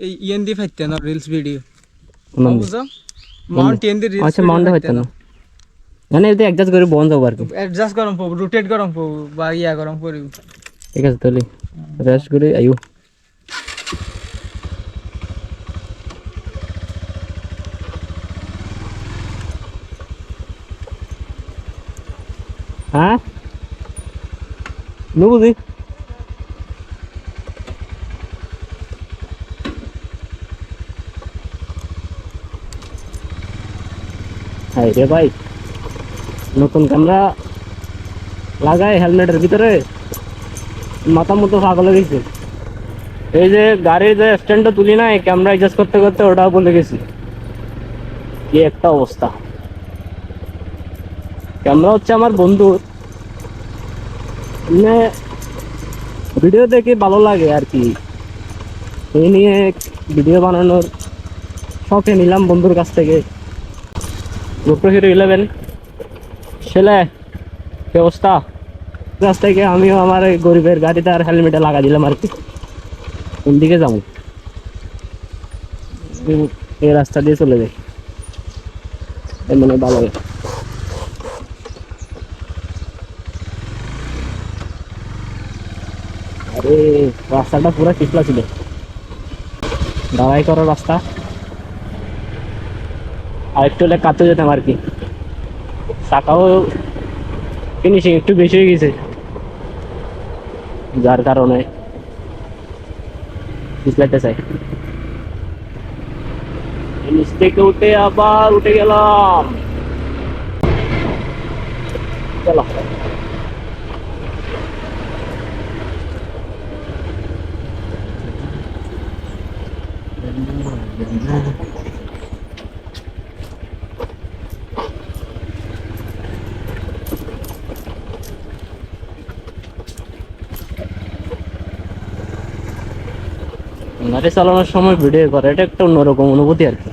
এই ইএন দি ফাইতে না reels video কোন বুঝছো মাউন্ট ইএন দি রিলস আচ্ছা মাউন্টে হইতো না মানে এতে অ্যাডজাস্ট করে বন্ধ যাবো আর কি অ্যাডজাস্ট গরম পড়ব রোটেট গরম পড়ব বা ইয়া গরম পড়ব ঠিক আছে তাহলে রেস্ট করে আইও হ্যাঁ বুঝি হাই রে ভাই নতুন ক্যামেরা লাগাই হেলমেটের ভিতরে মাথা মতো পাগল হয়ে গেছে এই যে গাড়ির যে স্ট্যান্ডটা তুলি না এই ক্যামেরা অ্যাডজাস্ট করতে করতে ওটাও বলে গেছি কি একটা অবস্থা ক্যামেরা হচ্ছে আমার বন্ধুর মানে ভিডিও দেখে ভালো লাগে আর কি এই নিয়ে ভিডিও বানানোর শখে নিলাম বন্ধুর কাছ থেকে GoPro Hero 11 ছেলে কি অবস্থা কাছ থেকে আমিও আমার এই গরিবের গাড়িতে আর হেলমেটে লাগা দিলাম আর কি কোন দিকে যাবো এই রাস্তা দিয়ে চলে যাই মানে ভালো আরে রাস্তাটা পুরো পিছলা ছিল দাঁড়াই করার রাস্তা আর একটু হলে কাটতে যেতাম আর কি চাকাও ফিনিশিং একটু বেশি হয়ে গেছে যার কারণে পিছলাতে চাই নিচ থেকে উঠে আবার উঠে গেলাম চলো গাড়ি চালানোর সময় ভিডিও করে এটা একটা অন্যরকম অনুভূতি আর কি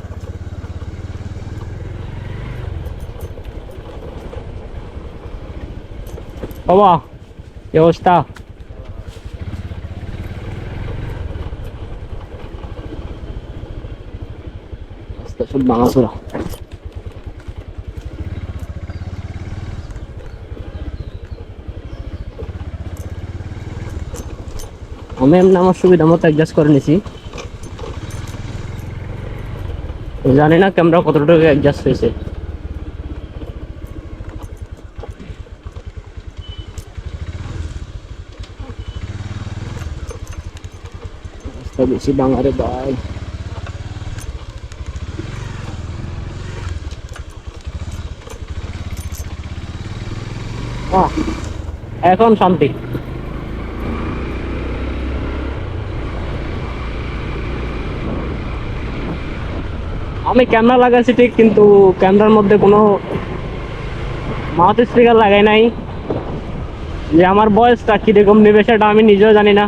বাবা কি অবস্থা সব ভাঙাচোরা আমি এমনি আমার সুবিধা মতো অ্যাডজাস্ট করে নিছি জানি না ক্যামেরা কতটুকু অ্যাডজাস্ট হয়েছে বেশি বাঙারে ভাই এখন শান্তি আমি ক্যামেরা লাগাইছি ঠিক কিন্তু ক্যামেরার মধ্যে কোনো মাউথ স্পিকার লাগাই নাই যে আমার ভয়েসটা কিরকম নেবে সেটা আমি নিজেও জানি না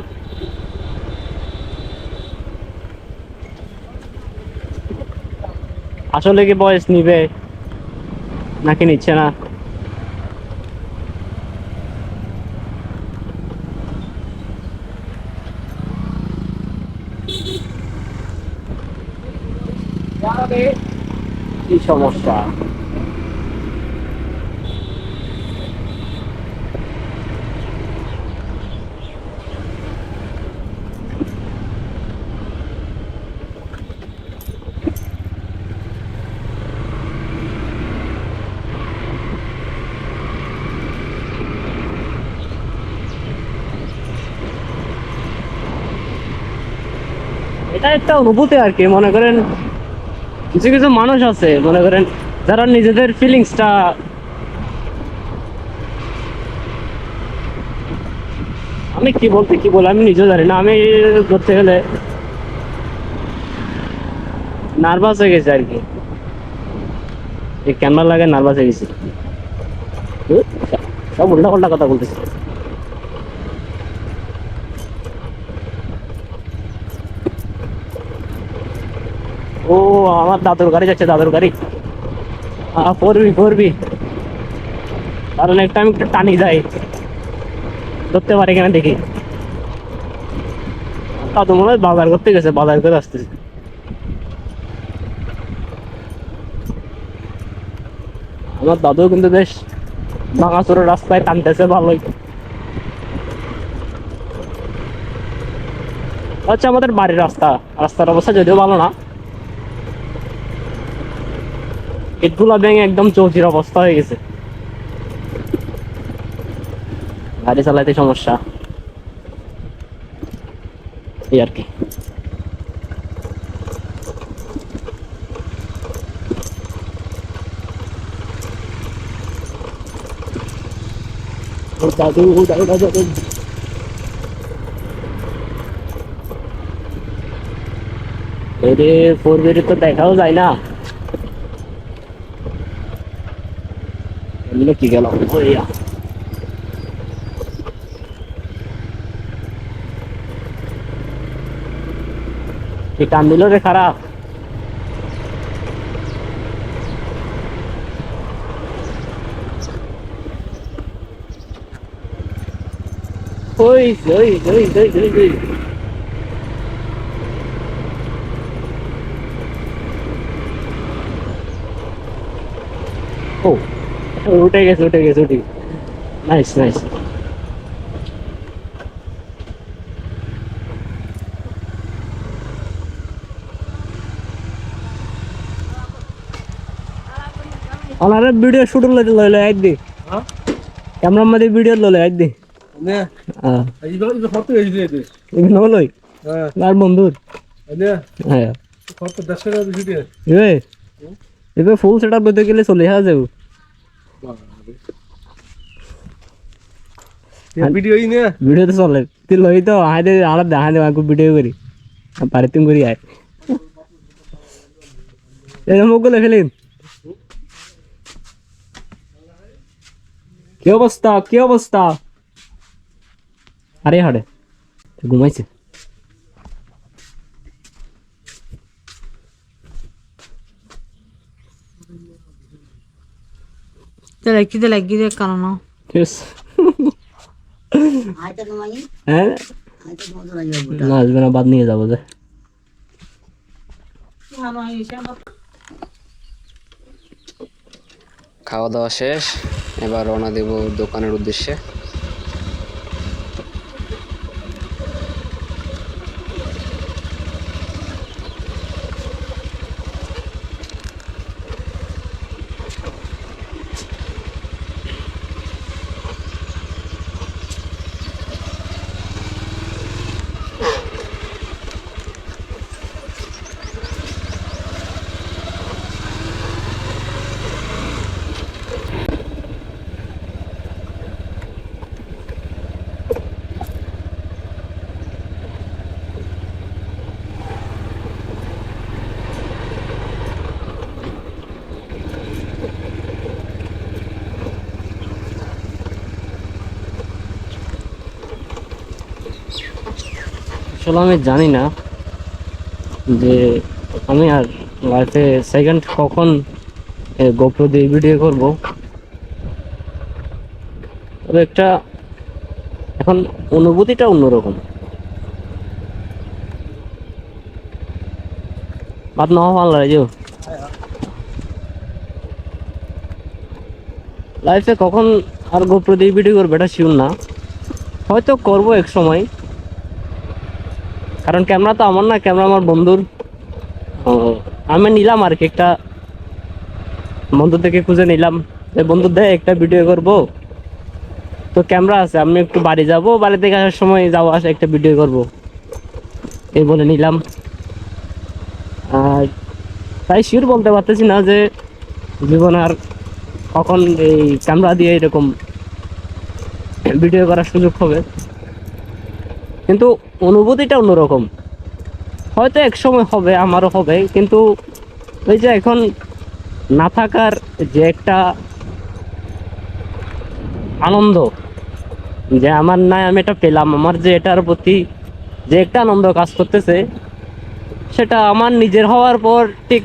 আসলে কি ভয়েস নিবে নাকি নিচ্ছে না কি সমস্যা এটা একটা অনুভূতি আর কি মনে করেন কিছু কিছু মানুষ আছে মনে করেন যারা নিজেদের ফিলিংসটা আমি কি বলতে কি বলে আমি নিজেও জানি না আমি ধরতে গেলে নার্ভাস হয়ে গেছে আর কি এই ক্যামেরা লাগে নার্ভাস হয়ে গেছি সব উল্টা পাল্টা কথা বলতেছি ও আমার দাদুর গাড়ি যাচ্ছে দাদুর গাড়ি করবি কারণ একটা আমি একটু টানি যাই ধরতে পারি কিনা দেখি দাদু মনে হয় বাজার করতে গেছে, বাজার করে আসতেছে। আমার দাদু কিন্তু বেশ ভাঙাচোরা রাস্তায় টানতেছে ভালোই। আচ্ছা, আমাদের বাড়ির রাস্তার অবস্থা যদিও ভালো না, ইটগুলা ভেঙে একদম চৌচির অবস্থা হয়ে গেছে, গাড়ি চালাইতে সমস্যা এই আর কি। দাদু দাদু দাদু এরে ফোর বেরি তো দেখাও যায় না, এমনি কি গেল ওইয়া। এই টান দিল রে খারাপ। ওই ওই ওই ওই ওই ওই ও উঠে গেছে উঠে গেছে উঠে, নাইস নাইস। ওনারে ভিডিও শুট লইলে একদি ক্যামেরার মধ্যে ভিডিও লইলে একদি নলই আর বন্ধুর হ্যাঁ এবার ফুল সেট আপ করতে গেলে চলে আসা যাবো ভিডিও তো চলে তুই লই তো হাইদে আলাদা দেখা দেবো আমি ভিডিও করি পারে তুমি করি আয় এরকম গুলো ফেলিন। কি অবস্থা কি অবস্থা? আরে হাড়ে ঘুমাইছে। Te la guide কারণ Yes. হ্যাঁ না আসবে না, বাদ নিয়ে যাবো যে। খাওয়া দাওয়া শেষ, এবার রওনা দেব দোকানের উদ্দেশ্যে। আসলে আমি জানি না যে আমি আর লাইফে সেকেন্ড কখন গোপ্রো দিয়ে ভিডিও করব, তবে একটা এখন অনুভূতিটা অন্যরকম। বাদ না ভালো লাগে লাইফে কখন আর গোপ্রো দিয়ে ভিডিও করবো এটা শিওর না, হয়তো করবো এক সময়, কারণ ক্যামেরা তো আমার না, ক্যামেরা আমার বন্ধুর। আমি নিলাম আর কি, একটা বন্ধু থেকে খুঁজে নিলাম যে বন্ধু দে একটা ভিডিও করব, তো ক্যামেরা আছে, আমি একটু বাড়ি যাব, বাড়ি থেকে আসার সময় যাওয়া আসা একটা ভিডিও করব এই বলে নিলাম। আর তাই শিওর বলতে পারতেছি না যে জীবন আর কখন এই ক্যামেরা দিয়ে এরকম ভিডিও করার সুযোগ হবে, কিন্তু অনুভূতিটা অন্যরকম। হয়তো এক সময় হবে, আমারও হবে, কিন্তু ওই যে এখন না থাকার যে একটা আনন্দ, যে আমার নাই আমি এটা পেলাম, আমার যে এটার প্রতি যে একটা আনন্দ কাজ করতেছে, সেটা আমার নিজের হওয়ার পর ঠিক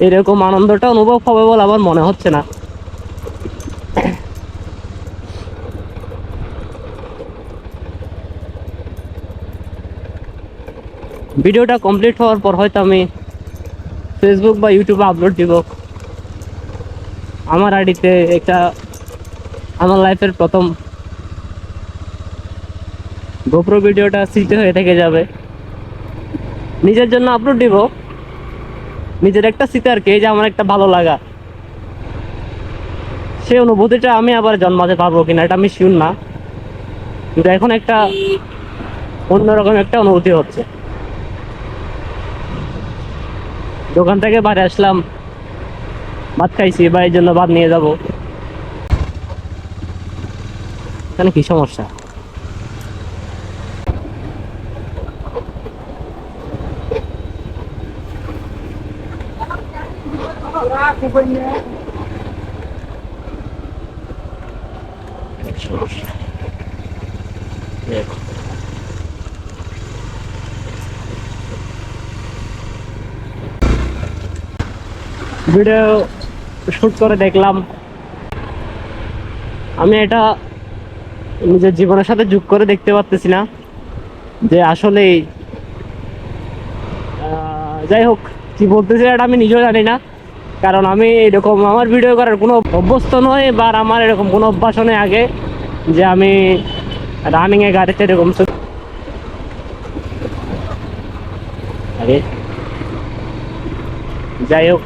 এরকম আনন্দটা অনুভব হবে বলে আমার মনে হচ্ছে না। ভিডিওটা কমপ্লিট হওয়ার পর হয়তো আমি ফেসবুক বা ইউটিউবে আপলোড দিব। আমার আইডিতে একটা আমার লাইফের প্রথম গোপ্রো ভিডিওটা স্মৃতি হয়ে থেকে যাবে। নিজের জন্য আপলোড দিব, নিজের একটা স্মৃতি আর কি, এই যে আমার একটা ভালো লাগা, সেই অনুভূতিটা আমি আবার জন্মাতে পারবো কিনা এটা আমি শিওর না, কিন্তু এখন একটা অন্যরকম একটা অনুভূতি হচ্ছে। দোকান থেকে বাইরে আসলাম, ভাত খাইছি, বাড়ির জন্য ভাত নিয়ে যাব। এখানে কি সমস্যা? ভিডিও শুট করে দেখলাম, আমি এটা নিজের জীবনের সাথে যোগ করে দেখতে পারতেছি না যে আসলে যাই হোক কি বলতেছি এটা আমি নিজেও জানি না, কারণ আমি এরকম আমার ভিডিও করার কোনো অভ্যস্ত নয়, বা আমার এরকম কোনো অভ্যাস নেই আগে যে আমি রানিংয়ে গাড়িতে এরকম আরে যাই হোক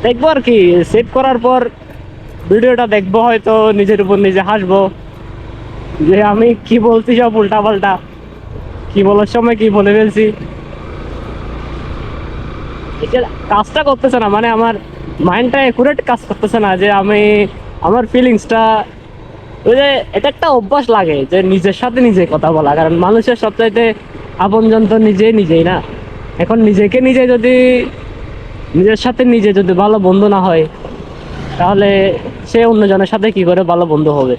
দেখবো আর কি, সেভ করার পর ভিডিওটা দেখবো, হয়তো নিজের উপর নিজে হাসবো যে আমি কি বলছি সব উল্টা পাল্টা, কি বলার সময় কি বলে ফেলছি। এটা কাজটা করতেছে না, মানে আমার মাইন্ডটা একুরেট কাজ করতেছে না, যে আমি আমার ফিলিংসটা ওই যে এটা একটা অভ্যাস লাগে যে নিজের সাথে নিজে কথা বলা, কারণ মানুষের সবচাইতে আপনজন তো নিজেই না। এখন নিজেকে নিজে যদি নিজের সাথে নিজে যদি ভালো বন্ধু না হয়, তাহলে সে অন্যজনের সাথে কি করে ভালো বন্ধু হবে?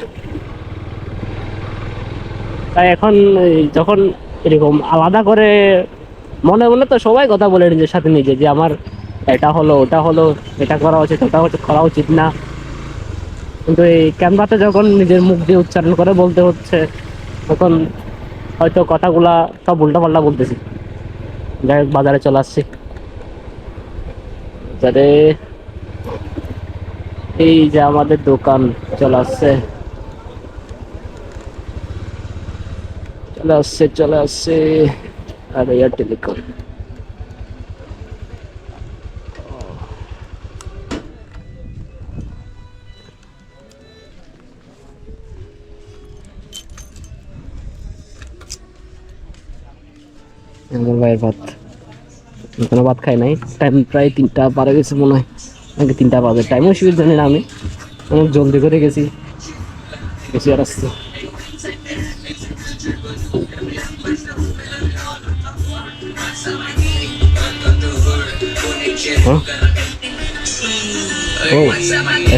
তাই এখন যখন এরকম আলাদা করে মনে মনে তো সবাই কথা বলে নিজের সাথে নিজে, যে আমার এটা হলো ওটা হলো, এটা করা উচিত ওটা করা উচিত না, কিন্তু এই ক্যামেরাতে যখন নিজের মুখ দিয়ে উচ্চারণ করে বলতে হচ্ছে, তখন হয়তো কথাগুলা সব উল্টা পাল্টা বলতেছি। যাই হোক বাজারে চলে আসছি, যাতে এই যে আমাদের দোকান চলে আসছে আর এয়ার টেলিকম। আমার ভাইয়ের ভাত, কোনো ভাত খাই নাই, টাইম প্রায় 3টা পারে গেছে মনে হয়, নাকি 3টা বাজে, টাইম অসুবিধা জানি না, আমি অনেক জলদি করে গেছি আর আসছি। ও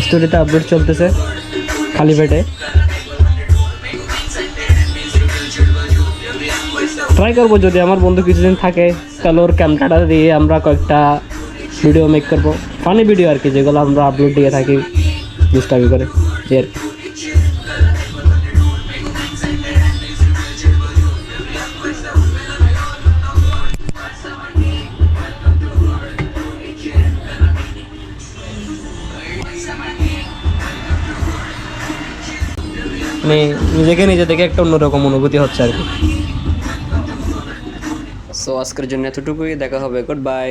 স্টোরিতে আপডেট চলতেছে খালি পেটে। ট্রাই করবো যদি আমার বন্ধু কিছুদিন থাকে, তাহলে ওর ক্যামেরাটা দিয়ে আমরা কয়েকটা ভিডিও মেক করবো, ফানি ভিডিও আর কি, যেগুলো আমরা আপলোড দিয়ে থাকি দুষ্টামি করে এর। মানে নিজেকে নিজে থেকে একটা অন্যরকম অনুভূতি হচ্ছে আর কি। সো আজকের জন্য এতটুকুই, দেখা হবে, গুড বাই।